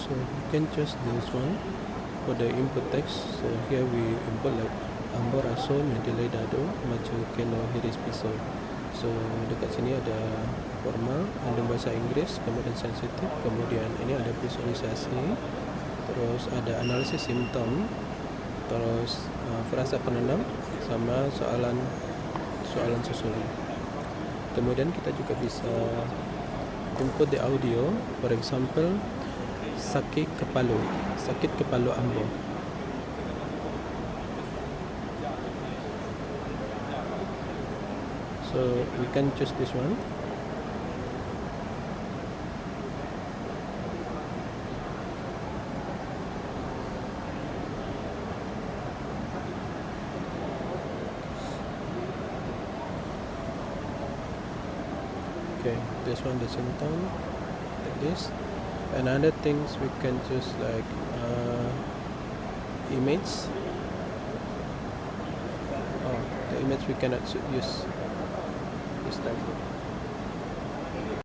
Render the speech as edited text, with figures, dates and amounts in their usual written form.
So you can choose this one for the input text. So here we input like ambo raso nyedelai dado maju kelo hiris pisau. So dekat sini ada formal, ada bahasa Inggris, kemudian sensitif, kemudian ini ada visualisasi, terus ada analisis simptom, terus frasa penenam, sama soalan susulan. Kemudian kita juga bisa input the audio, for example sakit kepala ambo. So we can choose this one. Okay, this one the symptom like this. And other things we can choose like image. Oh, the image we cannot use this time.